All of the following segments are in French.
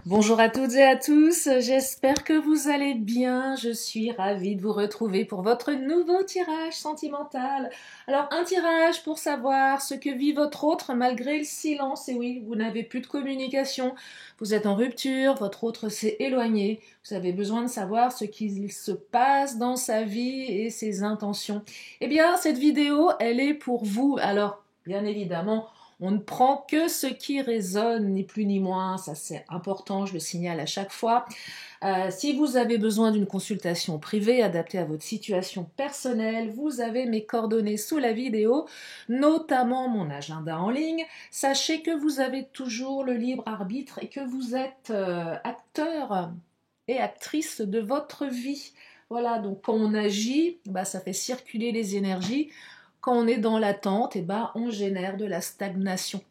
Bonjour à toutes et à tous, j'espère que vous allez bien. Je suis ravie de vous retrouver pour votre nouveau tirage sentimental. Alors, un tirage pour savoir ce que vit votre autre malgré le silence. Et oui, vous n'avez plus de communication, vous êtes en rupture, votre autre s'est éloigné. Vous avez besoin de savoir ce qu'il se passe dans sa vie et ses intentions. Eh bien, cette vidéo, elle est pour vous. Alors, bien évidemment, on ne prend que ce qui résonne, ni plus ni moins, ça c'est important, je le signale à chaque fois. Si vous avez besoin d'une consultation privée adaptée à votre situation personnelle, vous avez mes coordonnées sous la vidéo, notamment mon agenda en ligne. Sachez que vous avez toujours le libre arbitre et que vous êtes acteur et actrice de votre vie. Voilà, donc quand on agit, ça fait circuler les énergies. Quand on est dans l'attente, on génère de la stagnation.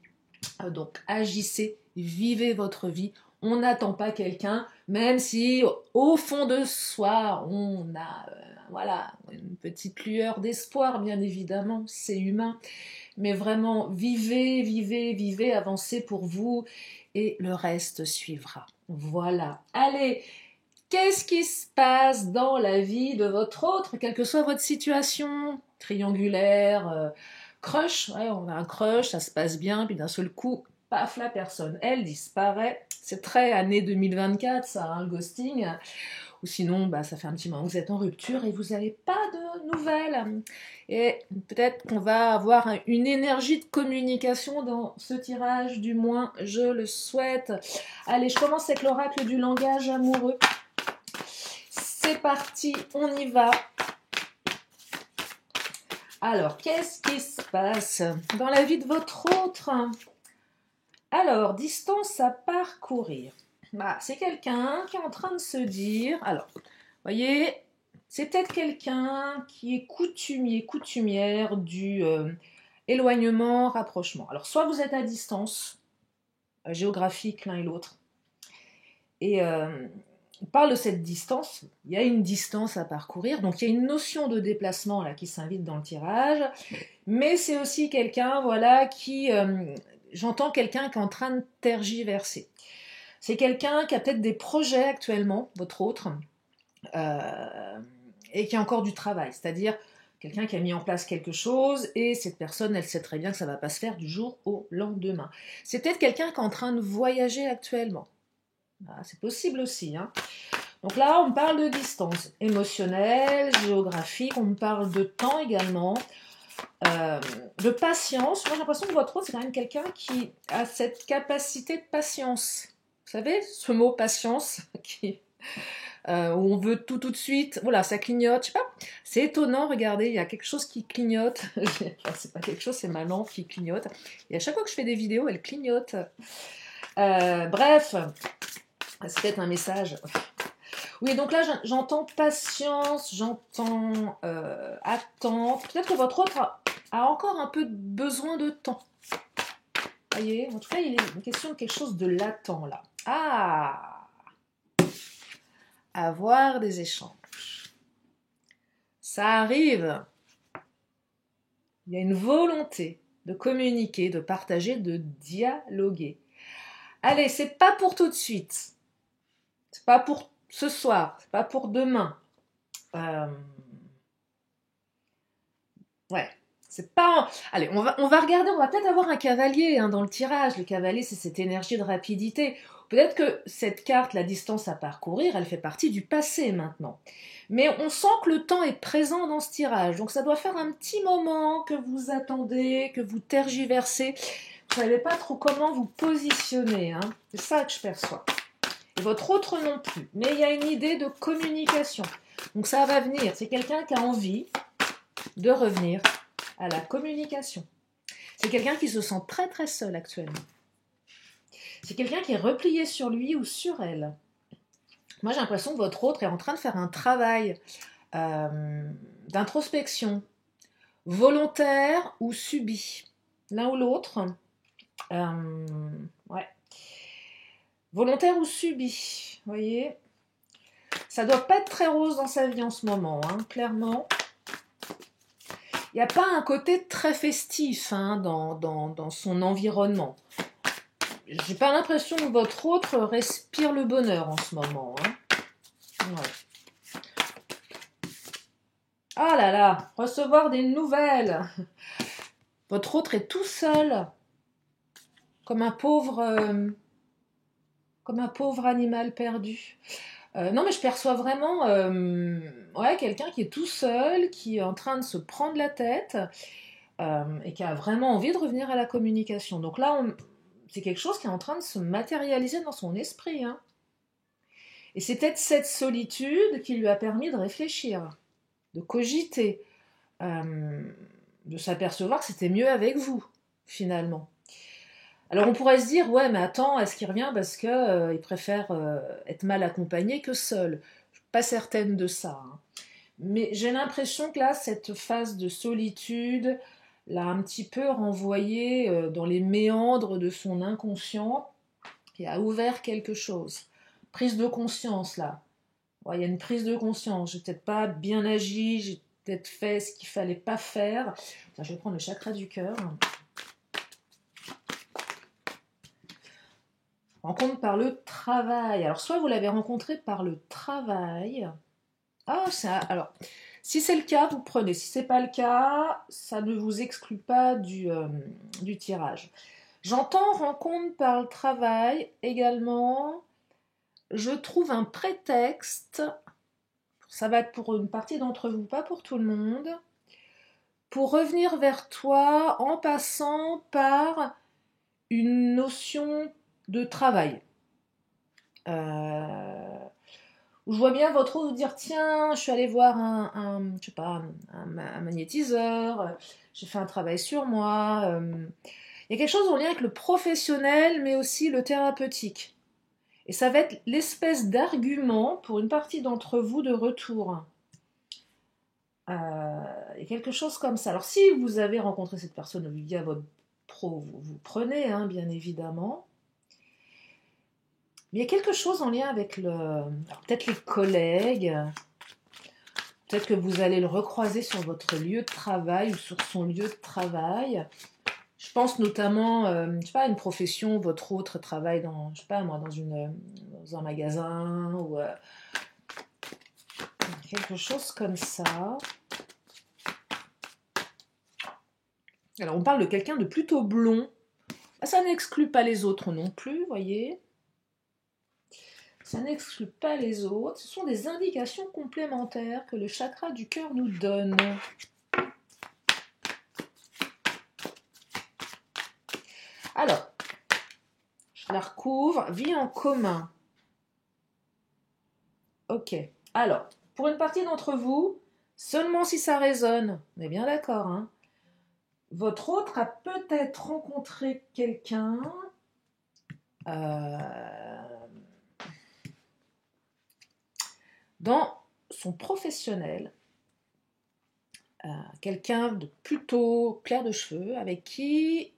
Donc agissez, vivez votre vie. On n'attend pas quelqu'un, même si au fond de soi, on a une petite lueur d'espoir, bien évidemment, c'est humain. Mais vraiment, vivez, vivez, vivez, avancez pour vous et le reste suivra. Voilà. Allez, qu'est-ce qui se passe dans la vie de votre autre, quelle que soit votre situation triangulaire, crush, ouais, on a un crush, ça se passe bien, puis d'un seul coup, paf, la personne, elle disparaît. C'est très année 2024, ça, hein, le ghosting. Ou sinon, ça fait un petit moment que vous êtes en rupture et vous n'avez pas de nouvelles. Et peut-être qu'on va avoir une énergie de communication dans ce tirage, du moins, je le souhaite. Allez, je commence avec l'oracle du langage amoureux. C'est parti, on y va. Alors, qu'est-ce qui se passe dans la vie de votre autre? Alors, distance à parcourir. C'est quelqu'un qui est en train de se dire... Alors, vous voyez, c'est peut-être quelqu'un qui est coutumier, coutumière du éloignement, rapprochement. Alors, soit vous êtes à distance, géographique l'un et l'autre, et on parle de cette distance, il y a une distance à parcourir, donc il y a une notion de déplacement là qui s'invite dans le tirage, mais c'est aussi quelqu'un, qui... j'entends quelqu'un qui est en train de tergiverser. C'est quelqu'un qui a peut-être des projets actuellement, votre autre, et qui a encore du travail, c'est-à-dire quelqu'un qui a mis en place quelque chose, et cette personne, elle sait très bien que ça ne va pas se faire du jour au lendemain. C'est peut-être quelqu'un qui est en train de voyager actuellement. C'est possible aussi, hein. Donc là, on parle de distance émotionnelle, géographique, on parle de temps également, de patience. Moi, j'ai l'impression que votre autre, c'est quand même quelqu'un qui a cette capacité de patience. Vous savez, ce mot patience, où on veut tout de suite, voilà, ça clignote, je sais pas. C'est étonnant, regardez, il y a quelque chose qui clignote. Enfin, c'est pas quelque chose, c'est ma lampe qui clignote. Et à chaque fois que je fais des vidéos, elle clignote. Bref, c'est peut-être un message. Oui, donc là, j'entends patience, j'entends attente. Peut-être que votre autre a encore un peu besoin de temps. Vous voyez, en tout cas, il est une question de quelque chose de latent, là. Avoir des échanges. Ça arrive. Il y a une volonté de communiquer, de partager, de dialoguer. Allez, c'est pas pour tout de suite. C'est pas pour ce soir, c'est pas pour demain. Ouais, c'est pas... Allez, on va regarder, on va peut-être avoir un cavalier dans le tirage. Le cavalier, c'est cette énergie de rapidité. Peut-être que cette carte, la distance à parcourir, elle fait partie du passé maintenant. Mais on sent que le temps est présent dans ce tirage. Donc ça doit faire un petit moment que vous attendez, que vous tergiversez. Vous ne savez pas trop comment vous positionner. C'est ça que je perçois. Et votre autre non plus. Mais il y a une idée de communication. Donc ça va venir. C'est quelqu'un qui a envie de revenir à la communication. C'est quelqu'un qui se sent très très seul actuellement. C'est quelqu'un qui est replié sur lui ou sur elle. Moi j'ai l'impression que votre autre est en train de faire un travail d'introspection, volontaire ou subi. L'un ou l'autre. Ouais. Volontaire ou subi, vous voyez. Ça doit pas être très rose dans sa vie en ce moment, clairement. Il n'y a pas un côté très festif dans son environnement. j'ai pas l'impression que votre autre respire le bonheur en ce moment. Hein. Ouais. Ah là là, recevoir des nouvelles. Votre autre est tout seul, comme comme un pauvre animal perdu. Non, mais je perçois vraiment ouais, quelqu'un qui est tout seul, qui est en train de se prendre la tête et qui a vraiment envie de revenir à la communication. Donc là, c'est quelque chose qui est en train de se matérialiser dans son esprit. Hein. Et c'est peut-être cette solitude qui lui a permis de réfléchir, de cogiter, euh, de s'apercevoir que c'était mieux avec vous, finalement. Alors on pourrait se dire, ouais, mais attends, est-ce qu'il revient parce qu'il préfère être mal accompagné que seul? Je suis pas certaine de ça. Hein. Mais j'ai l'impression que là, cette phase de solitude l'a un petit peu renvoyé dans les méandres de son inconscient et a ouvert quelque chose. Prise de conscience, là. Ouais, il y a une prise de conscience. J'ai peut-être pas bien agi, j'ai peut-être fait ce qu'il fallait pas faire. Enfin, je vais prendre le chakra du cœur. Rencontre par le travail. Alors, soit vous l'avez rencontré par le travail. Ah, ça. Alors, si c'est le cas, vous prenez. Si c'est pas le cas, ça ne vous exclut pas du tirage. J'entends rencontre par le travail également. Je trouve un prétexte. Ça va être pour une partie d'entre vous, pas pour tout le monde. Pour revenir vers toi en passant par une notion de travail. Je vois bien votre autre vous dire tiens, je suis allé voir je sais pas, un magnétiseur, j'ai fait un travail sur moi. Il y a quelque chose en lien avec le professionnel, mais aussi le thérapeutique. Et ça va être l'espèce d'argument pour une partie d'entre vous de retour. Il y a quelque chose comme ça. Alors si vous avez rencontré cette personne via votre pro, vous prenez, hein, bien évidemment. Mais il y a quelque chose en lien avec peut-être les collègues, peut-être que vous allez le recroiser sur votre lieu de travail ou sur son lieu de travail. Je pense notamment, je sais pas, à une profession, votre autre travaille dans, je sais pas moi, dans un magasin ou quelque chose comme ça. Alors on parle de quelqu'un de plutôt blond. Ça n'exclut pas les autres non plus, voyez. Ça n'exclut pas les autres. Ce sont des indications complémentaires que le chakra du cœur nous donne. Alors, je la recouvre. Vie en commun. Ok. Alors, pour une partie d'entre vous, seulement si ça résonne, on est bien d'accord, hein, votre autre a peut-être rencontré quelqu'un dans son professionnel, quelqu'un de plutôt clair de cheveux avec qui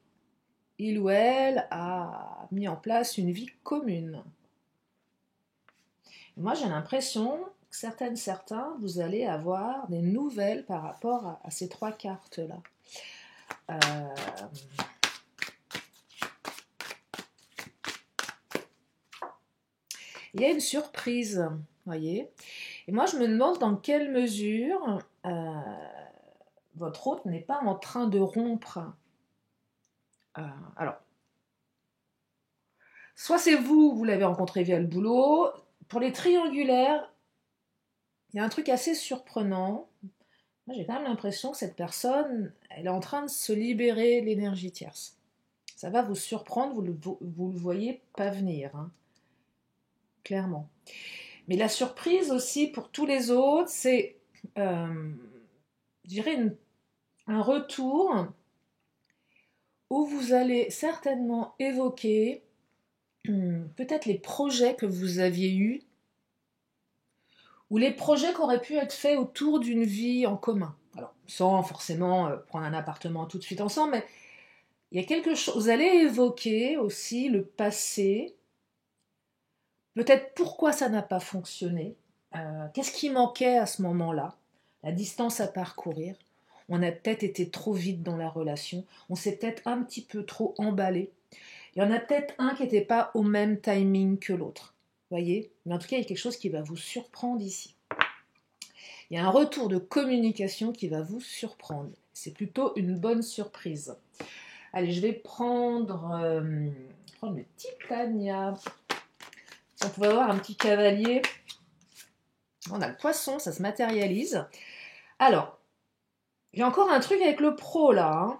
il ou elle a mis en place une vie commune. Et moi, j'ai l'impression que certains, vous allez avoir des nouvelles par rapport à ces trois cartes-là. Il y a une surprise, voyez. Et moi, je me demande dans quelle mesure votre hôte n'est pas en train de rompre. Alors, soit c'est vous, vous l'avez rencontré via le boulot. Pour les triangulaires, il y a un truc assez surprenant. Moi, j'ai quand même l'impression que cette personne, elle est en train de se libérer de l'énergie tierce. Ça va vous surprendre, vous le voyez pas venir, hein, clairement. Mais la surprise aussi pour tous les autres, c'est, je dirais, un retour où vous allez certainement évoquer peut-être les projets que vous aviez eus ou les projets qui auraient pu être faits autour d'une vie en commun. Alors, sans forcément prendre un appartement tout de suite ensemble, mais il y a quelque chose. Vous allez évoquer aussi le passé, peut-être pourquoi ça n'a pas fonctionné, qu'est-ce qui manquait à ce moment-là, la distance à parcourir. On a peut-être été trop vite dans la relation, on s'est peut-être un petit peu trop emballé. Il y en a peut-être un qui n'était pas au même timing que l'autre. Voyez? Mais en tout cas, il y a quelque chose qui va vous surprendre ici. Il y a un retour de communication qui va vous surprendre. C'est plutôt une bonne surprise. Allez, je vais prendre le Titania. On pouvait avoir un petit cavalier. On a le poisson, ça se matérialise. Alors, j'ai encore un truc avec le pro là.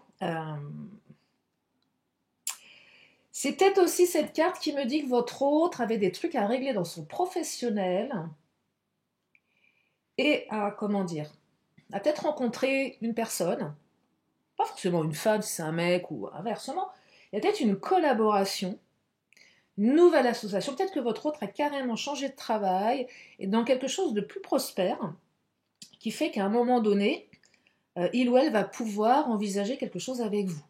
C'est peut-être aussi cette carte qui me dit que votre autre avait des trucs à régler dans son professionnel et a peut-être rencontré une personne, pas forcément une femme si c'est un mec ou inversement, il y a peut-être une collaboration, une nouvelle association, peut-être que votre autre a carrément changé de travail et dans quelque chose de plus prospère qui fait qu'à un moment donné, il ou elle va pouvoir envisager quelque chose avec vous.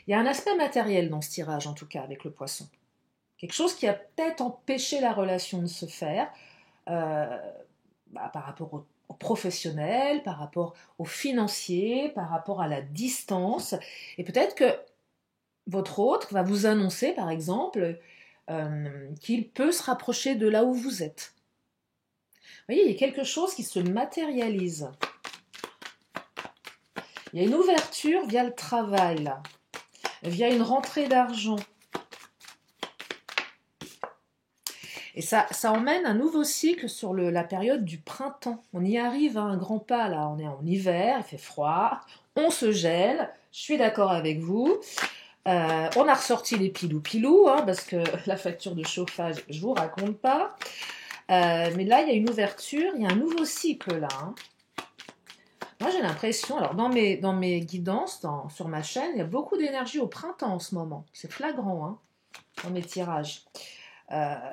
Il y a un aspect matériel dans ce tirage, en tout cas, avec le poisson. Quelque chose qui a peut-être empêché la relation de se faire par rapport au professionnel, par rapport au financier, par rapport à la distance. Et peut-être que votre autre va vous annoncer, par exemple, qu'il peut se rapprocher de là où vous êtes. Vous voyez, il y a quelque chose qui se matérialise. Il y a une ouverture via le travail, là, via une rentrée d'argent. Et ça emmène un nouveau cycle sur la période du printemps. On y arrive à un grand pas, là. On est en hiver, il fait froid, on se gèle. Je suis d'accord avec vous. On a ressorti les pilou-pilou, hein, parce que la facture de chauffage, je ne vous raconte pas. Mais là, il y a une ouverture, il y a un nouveau cycle, là. Hein. Moi, j'ai l'impression, alors dans mes guidances, sur ma chaîne, il y a beaucoup d'énergie au printemps en ce moment. C'est flagrant, hein, dans mes tirages.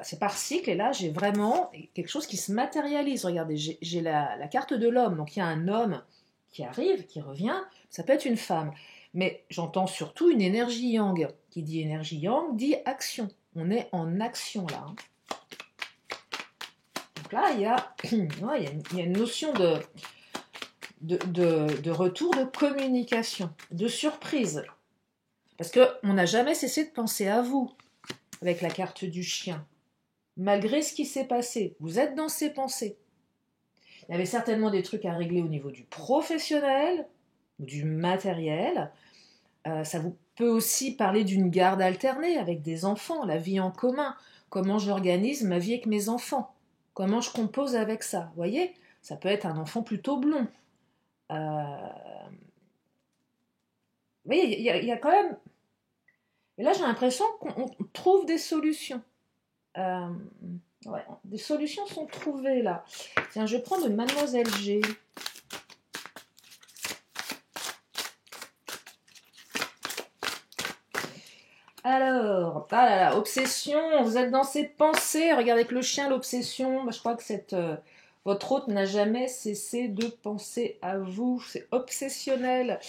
C'est par cycle, et là, j'ai vraiment quelque chose qui se matérialise. Regardez, j'ai la carte de l'homme, donc il y a un homme qui arrive, qui revient, ça peut être une femme. Mais j'entends surtout une énergie yang. Qui dit énergie yang, dit action. On est en action, là. Hein. Donc là, il y a une notion de retour de communication, de surprise. Parce qu'on n'a jamais cessé de penser à vous avec la carte du chien. Malgré ce qui s'est passé, vous êtes dans ses pensées. Il y avait certainement des trucs à régler au niveau du professionnel, du matériel. Ça vous peut aussi parler d'une garde alternée avec des enfants, la vie en commun. Comment j'organise ma vie avec mes enfants. Comment je compose avec ça. Vous voyez, ça peut être un enfant plutôt blond. Vous voyez, il y a quand même... Et là, j'ai l'impression qu'on trouve des solutions. Ouais, des solutions sont trouvées, là. Tiens, je prends de Mademoiselle G. Alors, ah là là, obsession, vous êtes dans ses pensées. Regardez avec le chien, l'obsession. Je crois que votre hôte n'a jamais cessé de penser à vous. C'est obsessionnel.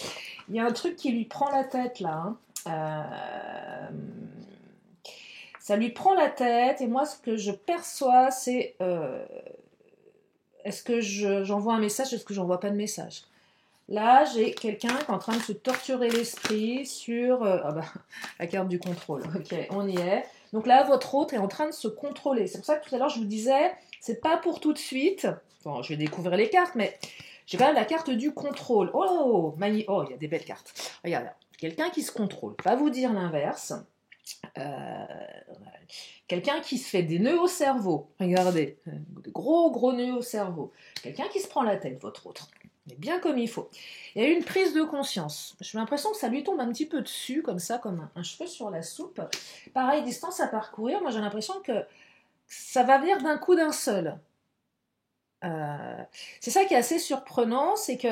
Il y a un truc qui lui prend la tête, là. Hein. Ça lui prend la tête. Et moi, ce que je perçois, c'est... est-ce que j'envoie un message? Est-ce que j'envoie pas de message? Là, j'ai quelqu'un qui est en train de se torturer l'esprit sur la carte du contrôle. Ok, on y est. Donc là, votre autre est en train de se contrôler. C'est pour ça que tout à l'heure, je vous disais, c'est pas pour tout de suite. Bon, je vais découvrir les cartes, mais j'ai quand même la carte du contrôle. Oh, il y a des belles cartes. Regardez, quelqu'un qui se contrôle. Pas vous dire l'inverse. Quelqu'un qui se fait des nœuds au cerveau. Regardez, des gros nœuds au cerveau. Quelqu'un qui se prend la tête, votre autre. Mais bien comme il faut. Il y a eu une prise de conscience. J'ai l'impression que ça lui tombe un petit peu dessus, comme ça, comme un cheveu sur la soupe. Pareil, distance à parcourir. Moi, j'ai l'impression que ça va venir d'un coup d'un seul. C'est ça qui est assez surprenant, c'est que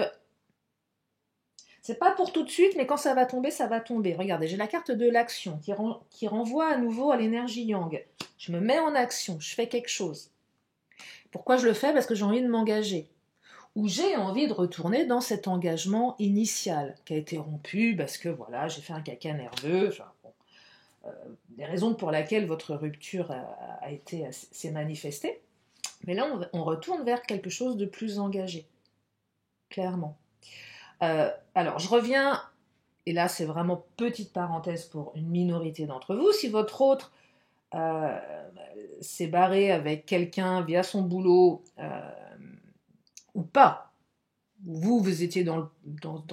c'est pas pour tout de suite, mais quand ça va tomber, ça va tomber. Regardez, j'ai la carte de l'action qui renvoie à nouveau à l'énergie yang. Je me mets en action, je fais quelque chose. Pourquoi je le fais? Parce que j'ai envie de m'engager. Ou j'ai envie de retourner dans cet engagement initial qui a été rompu parce que voilà, j'ai fait un caca nerveux. Enfin, bon, des raisons pour lesquelles votre rupture s'est manifestée. Mais là, on retourne vers quelque chose de plus engagé, clairement. Alors, je reviens et là c'est vraiment petite parenthèse pour une minorité d'entre vous, si votre autre euh, s'est barré avec quelqu'un via son boulot ou pas, vous étiez dans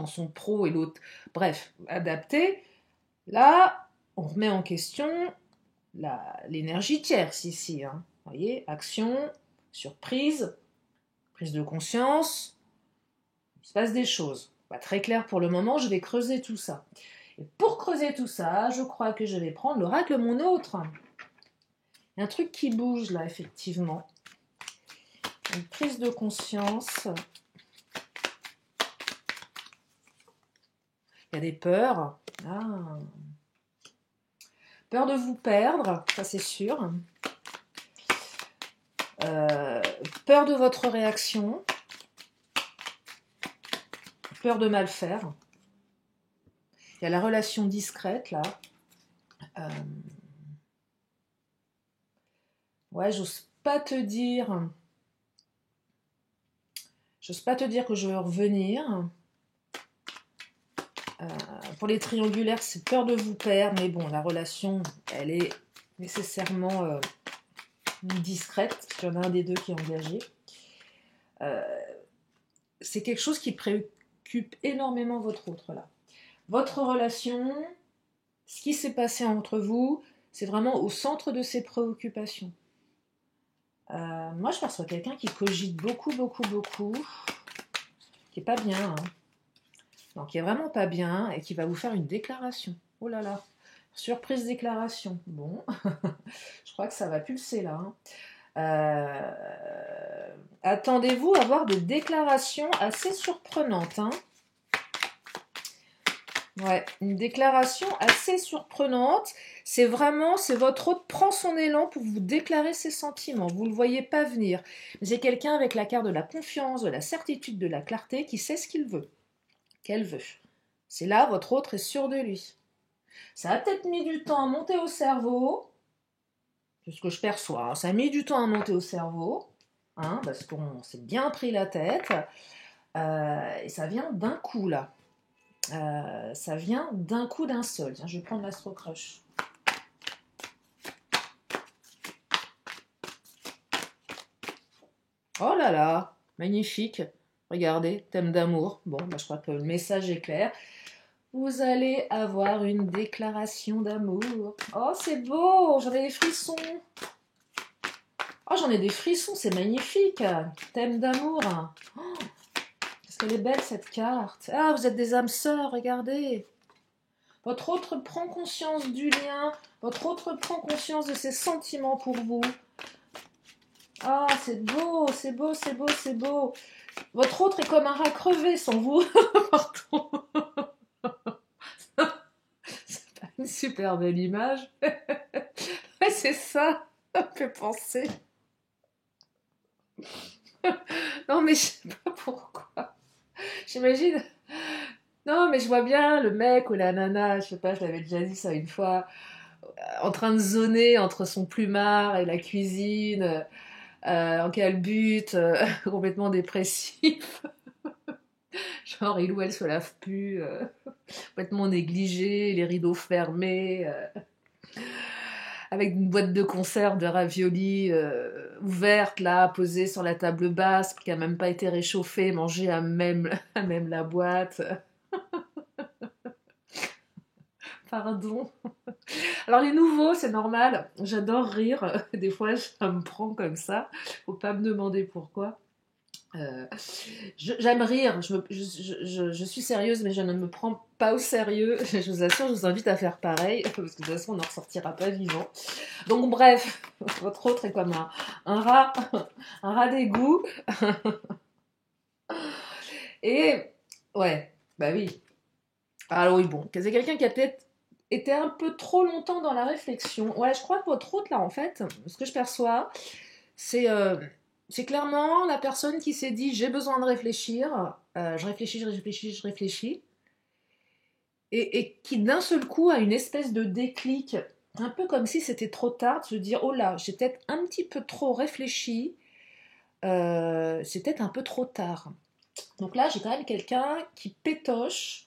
son pro et l'autre, bref, adapté, là on remet en question l'énergie tierce ici. Hein. Vous voyez, action, surprise, prise de conscience, il se passe des choses. Pas très clair pour le moment, je vais creuser tout ça. Et pour creuser tout ça, je crois que je vais prendre l'oracle mon autre. Il y a un truc qui bouge là, effectivement. Une prise de conscience. Il y a des peurs. Ah. Peur de vous perdre, ça c'est sûr. Peur de votre réaction. Peur de mal faire. Il y a la relation discrète là. Ouais, j'ose pas te dire que je veux revenir. Pour les triangulaires, c'est peur de vous perdre, mais bon, la relation, elle est nécessairement discrète. Il y en a un des deux qui est engagé. C'est quelque chose qui préoccupe énormément votre autre là. Votre relation, ce qui s'est passé entre vous, c'est vraiment au centre de ses préoccupations. Moi, je perçois quelqu'un qui cogite beaucoup, qui est pas bien, hein. Donc, qui est vraiment pas bien et qui va vous faire une déclaration. Oh là là, surprise déclaration. Bon, je crois que ça va pulser là. Hein. Attendez-vous à avoir de déclarations assez surprenantes. Hein. Ouais, une déclaration assez surprenante. C'est votre autre prend son élan pour vous déclarer ses sentiments. Vous ne le voyez pas venir. Mais c'est quelqu'un avec la carte de la confiance, de la certitude, de la clarté, qui sait ce qu'il veut. Qu'elle veut. C'est là, votre autre est sûr de lui. Ça a peut-être mis du temps à monter au cerveau. C'est ce que je perçois. Hein. Ça a mis du temps à monter au cerveau. Hein, parce qu'on s'est bien pris la tête. Et ça vient d'un coup, là. Ça vient d'un coup d'un seul. Tiens, je vais prendre l'Astro Crush. Oh là là, magnifique. Regardez, thème d'amour. Bon, bah, je crois que le message est clair. Vous allez avoir une déclaration d'amour. Oh, c'est beau, j'en ai des frissons. Oh, j'en ai des frissons, c'est magnifique. Thème d'amour. Oh, est-ce qu'elle est belle cette carte? Ah, vous êtes des âmes sœurs, regardez. Votre autre prend conscience du lien. Votre autre prend conscience de ses sentiments pour vous. Ah, c'est beau, c'est beau, c'est beau, c'est beau. Votre autre est comme un rat crevé sans vous. Pardon. C'est pas une super belle image. Ouais, c'est ça. Ça me fait penser. Non, mais je sais pas pourquoi. J'imagine. Non, mais je vois bien le mec ou la nana, je sais pas, je l'avais déjà dit ça une fois, en train de zoner entre son plumard et la cuisine, en calbute, complètement dépressif. Genre, il ou elle se lave plus, complètement négligé, les rideaux fermés, avec une boîte de conserve de raviolis ouverte, là, posée sur la table basse, qui a même pas été réchauffée, mangée à même la boîte. Pardon. Alors les nouveaux, c'est normal. J'adore rire. Des fois, ça me prend comme ça. Faut pas me demander pourquoi. J'aime rire. Je suis sérieuse, mais je ne me prends pas au sérieux. Je vous assure, je vous invite à faire pareil, parce que de toute façon, on n'en ressortira pas vivant. Donc bref, votre autre est comme un rat, un rat d'égout. Et ouais, bah oui. Alors oui, bon, c'est quelqu'un qui a peut-être été un peu trop longtemps dans la réflexion. Ouais, je crois que votre hôte, là, en fait, ce que je perçois, c'est clairement la personne qui s'est dit j'ai besoin de réfléchir, je réfléchis, et qui d'un seul coup a une espèce de déclic, un peu comme si c'était trop tard, de se dire oh là, j'ai peut-être un petit peu trop réfléchi, c'est peut-être un peu trop tard. Donc là, j'ai quand même quelqu'un qui pétoche.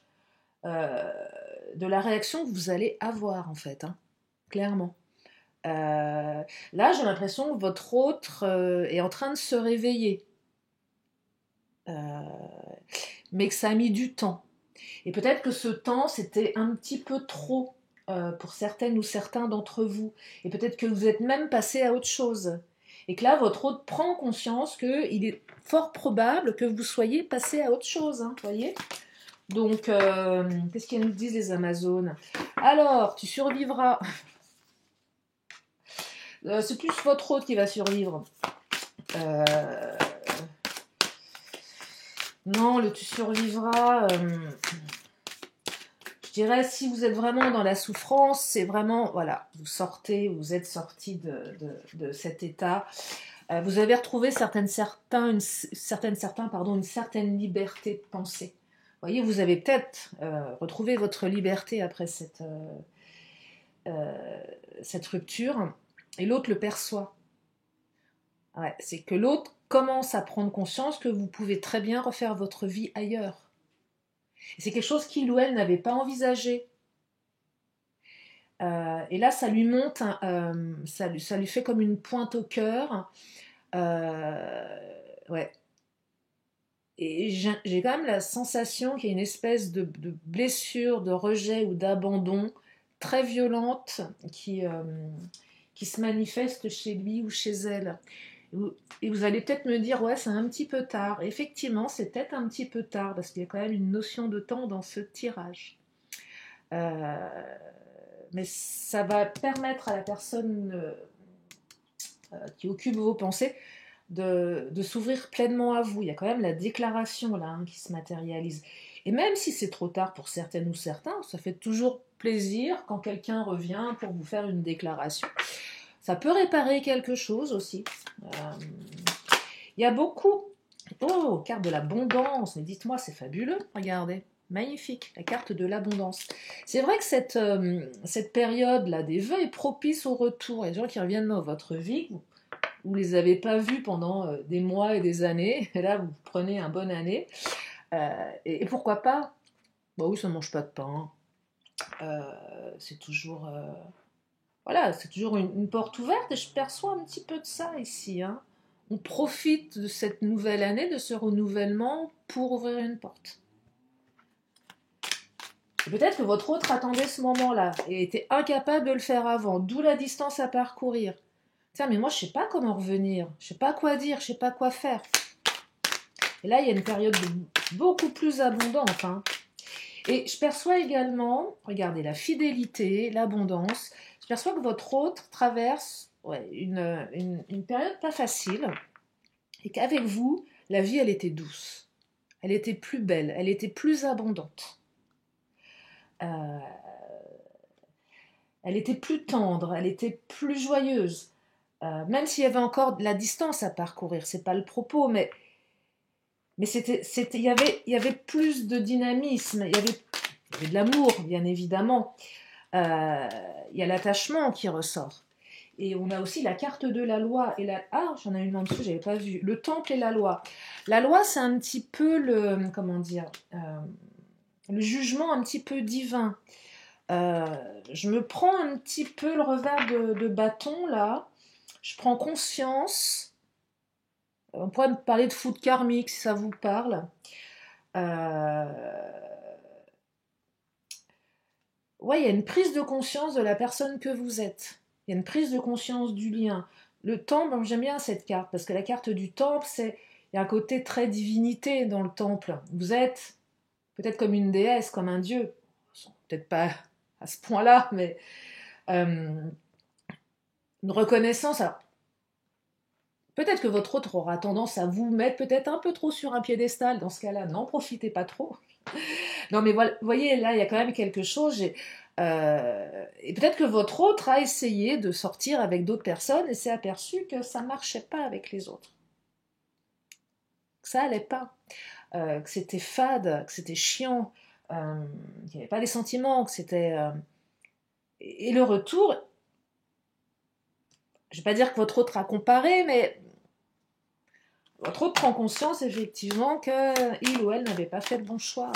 de la réaction que vous allez avoir, en fait, hein, clairement. Là, j'ai l'impression que votre autre est en train de se réveiller, euh, mais que ça a mis du temps. Et peut-être que ce temps, c'était un petit peu trop pour certaines ou certains d'entre vous. Et peut-être que vous êtes même passé à autre chose. Et que là, votre hôte prend conscience qu'il est fort probable que vous soyez passé à autre chose, hein, voyez. Donc, qu'est-ce qu'ils nous disent les Amazones? Alors, tu survivras. C'est plus votre hôte qui va survivre. Non, le tu survivras. Je dirais, si vous êtes vraiment dans la souffrance, c'est vraiment, voilà, vous sortez, vous êtes sorti de cet état. Vous avez retrouvé une certaine liberté de penser. Vous voyez, vous avez peut-être retrouvé votre liberté après cette rupture, et l'autre le perçoit. Ouais, c'est que l'autre commence à prendre conscience que vous pouvez très bien refaire votre vie ailleurs. Et c'est quelque chose qu'il ou elle n'avait pas envisagé. Et là, ça lui monte, ça lui fait comme une pointe au cœur. Ouais. Et j'ai quand même la sensation qu'il y a une espèce de blessure, de rejet ou d'abandon très violente qui se manifeste chez lui ou chez elle. Et vous allez peut-être me dire, ouais, c'est un petit peu tard. Effectivement, c'est peut-être un petit peu tard, parce qu'il y a quand même une notion de temps dans ce tirage. Mais ça va permettre à la personne qui occupe vos pensées de s'ouvrir pleinement à vous. Il y a quand même la déclaration là qui se matérialise. Et même si c'est trop tard pour certaines ou certains, ça fait toujours plaisir quand quelqu'un revient pour vous faire une déclaration. Ça peut réparer quelque chose aussi. Il y a beaucoup... Oh, carte de l'abondance. Mais dites-moi, c'est fabuleux. Regardez. Magnifique, la carte de l'abondance. C'est vrai que cette période-là des vœux est propice au retour. Il y a des gens qui reviennent dans votre vie, vous ne les avez pas vus pendant des mois et des années. Et là, vous prenez un bonne année. Et pourquoi pas? Bah oui, ça ne mange pas de pain. C'est toujours... voilà, c'est toujours une porte ouverte. Et je perçois un petit peu de ça ici. Hein. On profite de cette nouvelle année, de ce renouvellement pour ouvrir une porte. Peut-être que votre autre attendait ce moment-là et était incapable de le faire avant, d'où la distance à parcourir. Tiens, mais moi, je ne sais pas comment revenir, je ne sais pas quoi dire, je ne sais pas quoi faire. Et là, il y a une période beaucoup plus abondante. Hein. Et je perçois également, regardez, la fidélité, l'abondance, je perçois que votre autre traverse une période pas facile et qu'avec vous, la vie, elle était douce. Elle était plus belle, elle était plus abondante. Elle était plus tendre, elle était plus joyeuse. Même s'il y avait encore de la distance à parcourir, c'est pas le propos, mais il y avait plus de dynamisme, il y avait de l'amour, bien évidemment. Il y a l'attachement qui ressort. Et on a aussi la carte de la loi. Ah, j'en ai une en dessous, j'avais pas vu. Le temple et la loi. La loi, c'est un petit peu le jugement un petit peu divin. Je me prends un petit peu le revers de bâton là. Je prends conscience. On pourrait me parler de foot karmique si ça vous parle. Ouais, il y a une prise de conscience de la personne que vous êtes. Il y a une prise de conscience du lien. Le temple, j'aime bien cette carte parce que la carte du temple, il y a un côté très divinité dans le temple. Vous êtes peut-être comme une déesse, comme un dieu. Peut-être pas à ce point-là, mais une reconnaissance. Alors, peut-être que votre autre aura tendance à vous mettre peut-être un peu trop sur un piédestal. Dans ce cas-là, n'en profitez pas trop. Non, mais voilà, vous voyez, là, il y a quand même quelque chose. Et peut-être que votre autre a essayé de sortir avec d'autres personnes et s'est aperçu que ça ne marchait pas avec les autres. Que ça allait pas. Que c'était fade, que c'était chiant, qu'il n'y avait pas les sentiments, que c'était... Et le retour, je ne vais pas dire que votre autre a comparé, mais votre autre prend conscience effectivement qu'il ou elle n'avait pas fait le bon choix.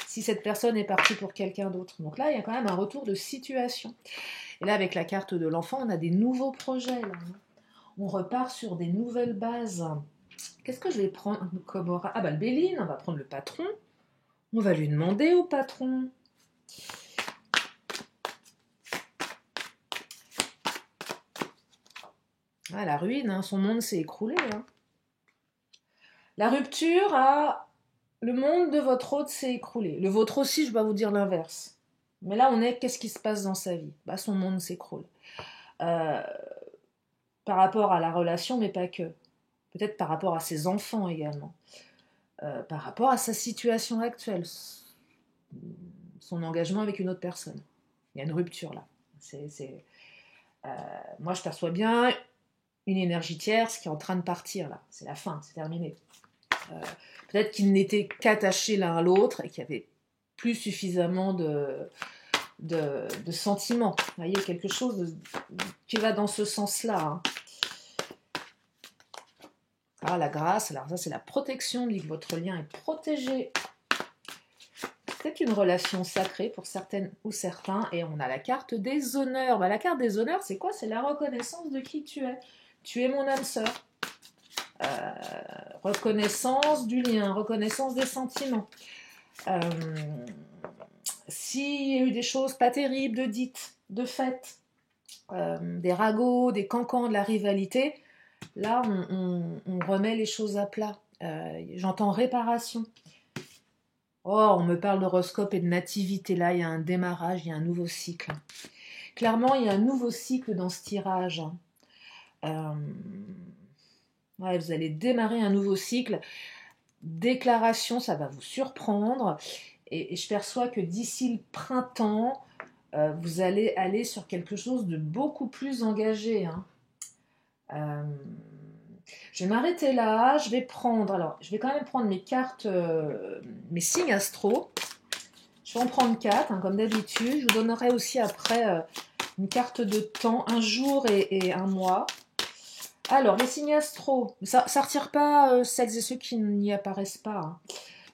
si cette personne est partie pour quelqu'un d'autre. Donc là, il y a quand même un retour de situation. Et là, avec la carte de l'enfant, on a des nouveaux projets. Là. On repart sur des nouvelles bases. Qu'est-ce que je vais prendre comme aura? Ah bah le Béline, on va prendre le patron. On va lui demander au patron. Ah, la ruine, hein, son monde s'est écroulé. Hein. La rupture, le monde de votre hôte s'est écroulé. Le vôtre aussi, je vais vous dire l'inverse. Mais là, on est, qu'est-ce qui se passe dans sa vie? Bah, son monde s'écroule. Par rapport à la relation, mais pas que. Peut-être par rapport à ses enfants également. Par rapport à sa situation actuelle. Son engagement avec une autre personne. Il y a une rupture là. Moi, je perçois bien une énergie tierce qui est en train de partir là. C'est la fin, c'est terminé. Peut-être qu'ils n'étaient qu'attachés l'un à l'autre et qu'il y avait plus suffisamment de sentiments. Vous voyez, quelque chose qui va dans ce sens-là. Hein. Ah, la grâce, alors ça c'est la protection, dit que votre lien est protégé. C'est une relation sacrée pour certaines ou certains. Et on a la carte des honneurs. Bah, la carte des honneurs, c'est quoi? C'est la reconnaissance de qui tu es. Tu es mon âme sœur. Reconnaissance du lien, reconnaissance des sentiments. S'il y a eu des choses pas terribles de dites, de faites, des ragots, des cancans, de la rivalité, là on remet les choses à plat. J'entends réparation. Oh, on me parle d'horoscope et de nativité. Là, il y a un démarrage, il y a un nouveau cycle. Clairement, il y a un nouveau cycle dans ce tirage. Ouais, vous allez démarrer un nouveau cycle. Déclaration, ça va vous surprendre. Et je perçois que d'ici le printemps, vous allez aller sur quelque chose de beaucoup plus engagé. Hein. Je vais m'arrêter là. Je vais quand même prendre mes cartes, mes signes astro. Je vais en prendre 4, hein, comme d'habitude. Je vous donnerai aussi après une carte de temps, un jour et un mois. Alors, les signes astro, ça ne retire pas celles et ceux qui n'y apparaissent pas. Hein.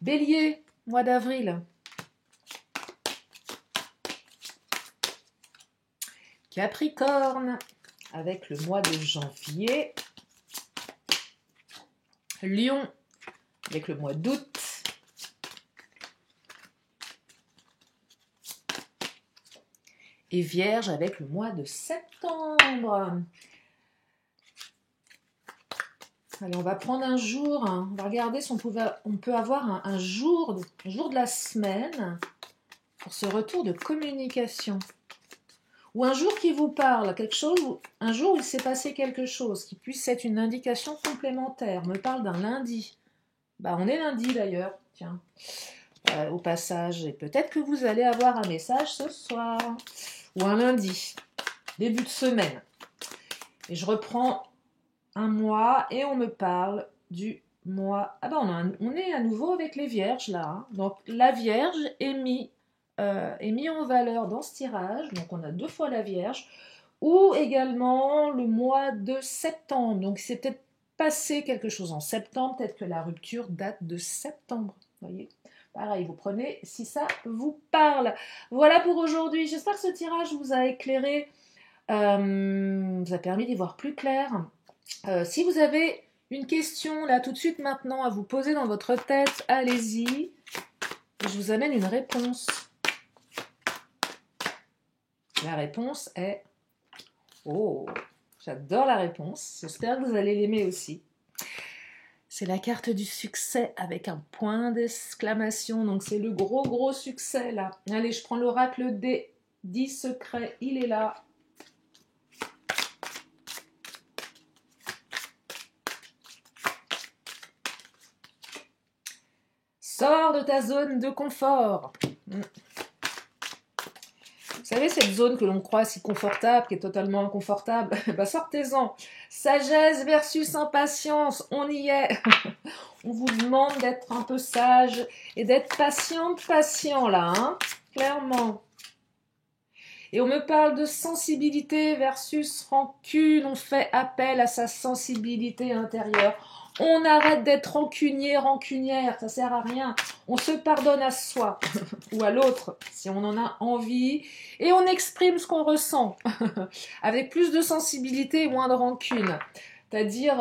Bélier, mois d'avril. Capricorne, avec le mois de janvier. Lion, avec le mois d'août. Et Vierge, avec le mois de septembre. Allez, on va prendre un jour, hein. On va regarder si on peut avoir un jour de la semaine pour ce retour de communication. Ou un jour qui vous parle, un jour où il s'est passé quelque chose, qui puisse être une indication complémentaire. On me parle d'un lundi. Bah, on est lundi d'ailleurs, tiens, au passage. Et peut-être que vous allez avoir un message ce soir, ou un lundi, début de semaine. Et je reprends un mois et on me parle du mois. Ah ben on est à nouveau avec les vierges là. Hein. Donc la vierge est mis en valeur dans ce tirage. Donc on a 2 fois la vierge. Ou également le mois de septembre. Donc c'est peut-être passé quelque chose en septembre. Peut-être que la rupture date de septembre. Vous voyez. Pareil, vous prenez si ça vous parle. Voilà pour aujourd'hui. J'espère que ce tirage vous a éclairé. Vous a permis d'y voir plus clair. Si vous avez une question là tout de suite maintenant à vous poser dans votre tête, allez-y. Je vous amène une réponse. La réponse est... Oh, j'adore la réponse. J'espère que vous allez l'aimer aussi. C'est la carte du succès avec un point d'exclamation. Donc c'est le gros succès là. Allez, je prends l'oracle des 10 secrets. Il est là. Sors de ta zone de confort. Vous savez, cette zone que l'on croit si confortable, qui est totalement inconfortable, bah sortez-en. Sagesse versus impatience, on y est. On vous demande d'être un peu sage et d'être patient là, hein, clairement. Et on me parle de sensibilité versus rancune. On fait appel à sa sensibilité intérieure. On arrête d'être rancunier, rancunière, ça sert à rien. On se pardonne à soi ou à l'autre si on en a envie et on exprime ce qu'on ressent avec plus de sensibilité et moins de rancune. C'est-à-dire,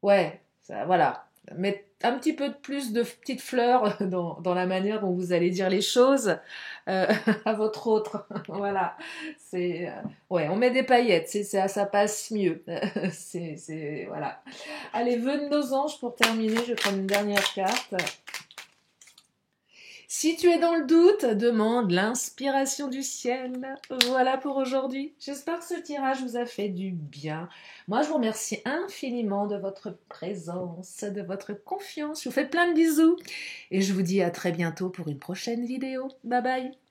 ouais, ça, voilà, mettre un petit peu de plus de petites fleurs dans la manière dont vous allez dire les choses euh, à votre autre. Voilà, c'est, ouais, on met des paillettes, ça passe mieux. Voilà. Allez, vœux de nos anges pour terminer, je vais prendre une dernière carte. Si tu es dans le doute, demande l'inspiration du ciel. Voilà pour aujourd'hui. J'espère que ce tirage vous a fait du bien. Moi, je vous remercie infiniment de votre présence, de votre confiance. Je vous fais plein de bisous et je vous dis à très bientôt pour une prochaine vidéo. Bye bye.